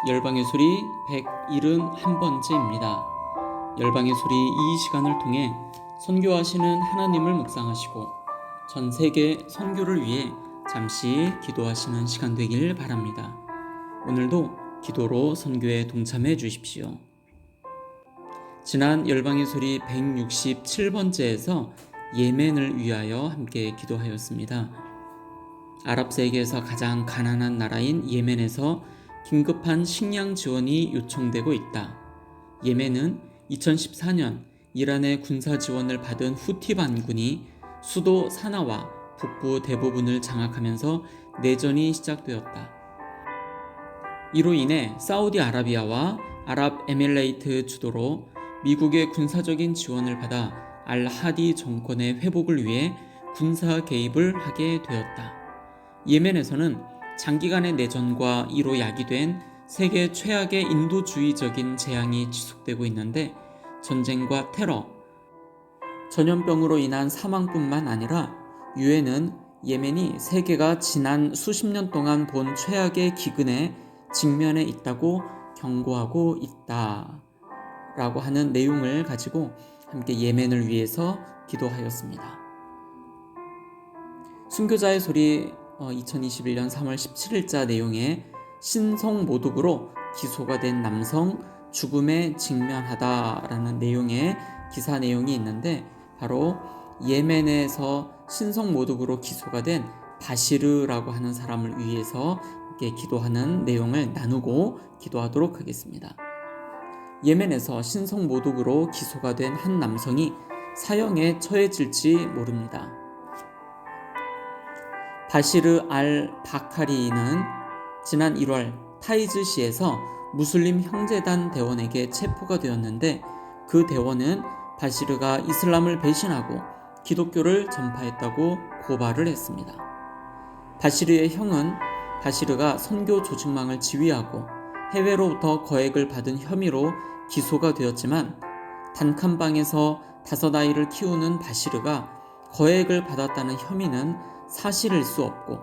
열방의 소리 171번째입니다. 열방의 소리 이 시간을 통해 선교하시는 하나님을 묵상하시고 전 세계 선교를 위해 잠시 기도하시는 시간 되길 바랍니다. 오늘도 기도로 선교에 동참해 주십시오. 지난 열방의 소리 167번째에서 예멘을 위하여 함께 기도하였습니다. 아랍 세계에서 가장 가난한 나라인 예멘에서 긴급한 식량 지원이 요청되고 있다. 예멘은 2014년 이란의 군사 지원을 받은 후티 반군이 수도 사나와 북부 대부분을 장악하면서 내전이 시작되었다. 이로 인해 사우디아라비아와 아랍에미레이트 주도로 미국의 군사적인 지원을 받아 알하디 정권의 회복을 위해 군사 개입을 하게 되었다. 예멘에서는 장기간의 내전과 이로 야기된 세계 최악의 인도주의적인 재앙이 지속되고 있는데 전쟁과 테러, 전염병으로 인한 사망뿐만 아니라 유엔은 예멘이 세계가 지난 수십 년 동안 본 최악의 기근에 직면해 있다고 경고하고 있다 라고 하는 내용을 가지고 함께 예멘을 위해서 기도하였습니다. 순교자의 소리 2021년 3월 17일자 내용에 신성모독으로 기소가 된 남성 죽음에 직면하다라는 내용의 기사 내용이 있는데 바로 예멘에서 신성모독으로 기소가 된 바시르라고 하는 사람을 위해서 이렇게 기도하는 내용을 나누고 기도하도록 하겠습니다. 예멘에서 신성모독으로 기소가 된 한 남성이 사형에 처해질지 모릅니다. 바시르 알 바카리는 지난 1월 타이즈시에서 무슬림 형제단 대원에게 체포가 되었는데 그 대원은 바시르가 이슬람을 배신하고 기독교를 전파했다고 고발을 했습니다. 바시르의 형은 바시르가 선교 조직망을 지휘하고 해외로부터 거액을 받은 혐의로 기소가 되었지만 단칸방에서 5아이를 키우는 바시르가 거액을 받았다는 혐의는 사실일 수 없고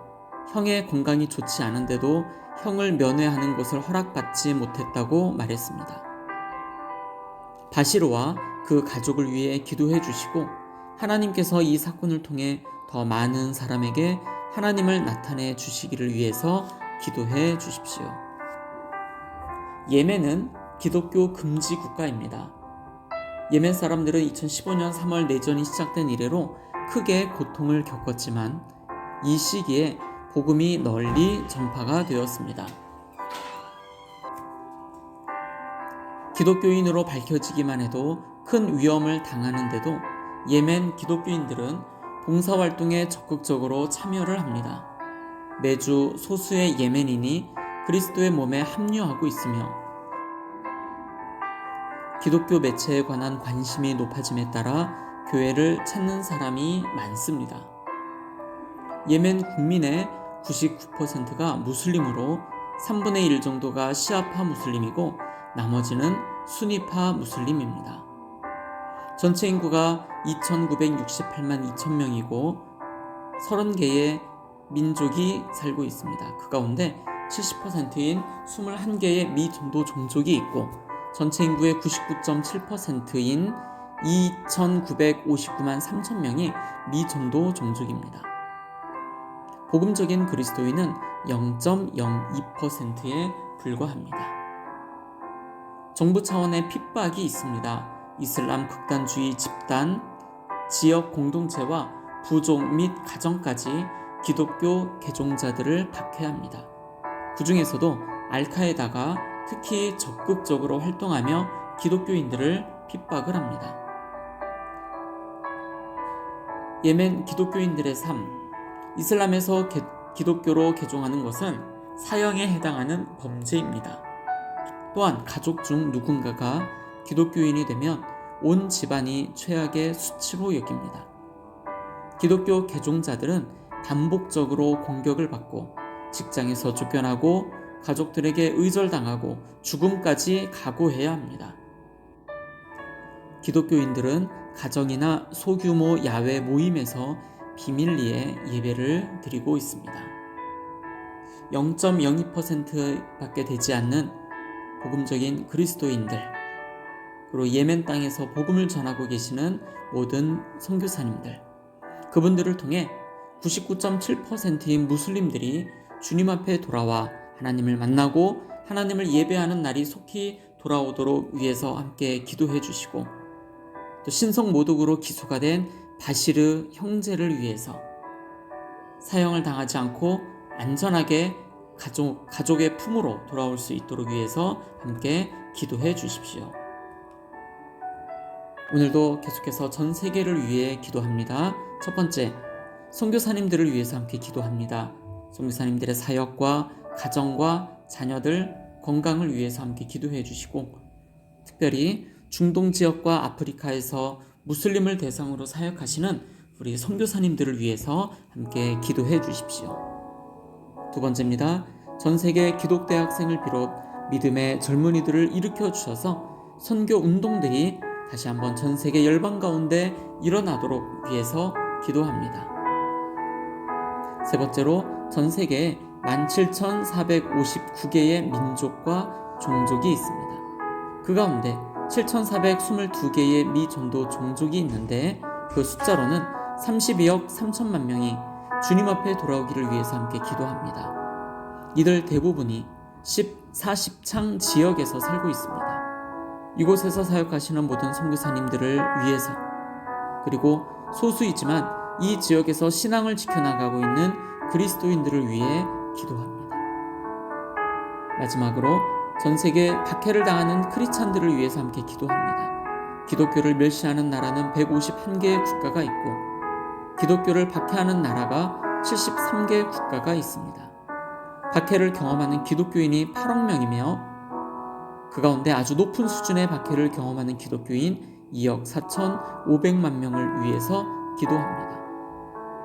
형의 건강이 좋지 않은데도 형을 면회하는 것을 허락받지 못했다고 말했습니다. 바시르와 그 가족을 위해 기도해 주시고 하나님께서 이 사건을 통해 더 많은 사람에게 하나님을 나타내 주시기를 위해서 기도해 주십시오. 예멘은 기독교 금지 국가입니다. 예멘 사람들은 2015년 3월 내전이 시작된 이래로 크게 고통을 겪었지만 이 시기에 복음이 널리 전파가 되었습니다. 기독교인으로 밝혀지기만 해도 큰 위험을 당하는데도 예멘 기독교인들은 봉사활동에 적극적으로 참여를 합니다. 매주 소수의 예멘인이 그리스도의 몸에 합류하고 있으며 기독교 매체에 관한 관심이 높아짐에 따라 교회를 찾는 사람이 많습니다. 예멘 국민의 99%가 무슬림으로 3분의 1 정도가 시아파 무슬림이고 나머지는 수니파 무슬림입니다. 전체 인구가 2,968만 2천명이고 30개의 민족이 살고 있습니다. 그 가운데 70%인 21개의 미전도 종족이 있고 전체 인구의 99.7%인 2,959만 3천명이 미전도 종족입니다. 복음적인 그리스도인은 0.02%에 불과합니다. 정부 차원의 핍박이 있습니다. 이슬람 극단주의 집단, 지역 공동체와 부족 및 가정까지 기독교 개종자들을 박해합니다. 그 중에서도 알카에다가 특히 적극적으로 활동하며 기독교인들을 핍박을 합니다. 예멘 기독교인들의 삶, 이슬람에서 기독교로 개종하는 것은 사형에 해당하는 범죄입니다. 또한 가족 중 누군가가 기독교인이 되면 온 집안이 최악의 수치로 여깁니다. 기독교 개종자들은 반복적으로 공격을 받고 직장에서 쫓겨나고 가족들에게 의절당하고 죽음까지 각오해야 합니다. 기독교인들은 가정이나 소규모 야외 모임에서 비밀리에 예배를 드리고 있습니다. 0.02%밖에 되지 않는 복음적인 그리스도인들, 그리고 예멘 땅에서 복음을 전하고 계시는 모든 선교사님들, 그분들을 통해 99.7%인 무슬림들이 주님 앞에 돌아와 하나님을 만나고 하나님을 예배하는 날이 속히 돌아오도록 위해서 함께 기도해 주시고, 또 신성 모독으로 기소가 된 바시르 형제를 위해서 사형을 당하지 않고 안전하게 가족의 품으로 돌아올 수 있도록 위해서 함께 기도해 주십시오. 오늘도 계속해서 전 세계를 위해 기도합니다. 첫 번째, 선교사님들을 위해서 함께 기도합니다. 선교사님들의 사역과 가정과 자녀들 건강을 위해서 함께 기도해 주시고, 특별히 중동 지역과 아프리카에서 무슬림을 대상으로 사역하시는 우리 선교사님들을 위해서 함께 기도해 주십시오. 두 번째입니다. 전 세계 기독대학생을 비롯 믿음의 젊은이들을 일으켜 주셔서 선교 운동들이 다시 한번 전 세계 열방 가운데 일어나도록 위해서 기도합니다. 세 번째로 전 세계에 17,459개의 민족과 종족이 있습니다. 그 가운데 7,422개의 미전도 종족이 있는데, 그 숫자로는 32억 3천만 명이 주님 앞에 돌아오기를 위해서 함께 기도합니다. 이들 대부분이 40창 지역에서 살고 있습니다. 이곳에서 사역하시는 모든 선교사님들을 위해서, 그리고 소수이지만 이 지역에서 신앙을 지켜나가고 있는 그리스도인들을 위해 기도합니다. 마지막으로 전 세계 박해를 당하는 크리스찬들을 위해서 함께 기도합니다. 기독교를 멸시하는 나라는 151개의 국가가 있고 기독교를 박해하는 나라가 73개의 국가가 있습니다. 박해를 경험하는 기독교인이 8억 명이며 그 가운데 아주 높은 수준의 박해를 경험하는 기독교인 2억 4,500만 명을 위해서 기도합니다.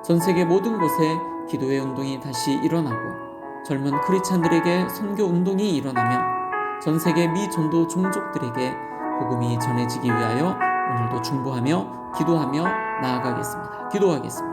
전 세계 모든 곳에 기도의 운동이 다시 일어나고 젊은 크리스찬들에게 선교 운동이 일어나며 전 세계 미전도 종족들에게 복음이 전해지기 위하여 오늘도 중보하며 기도하며 나아가겠습니다. 기도하겠습니다.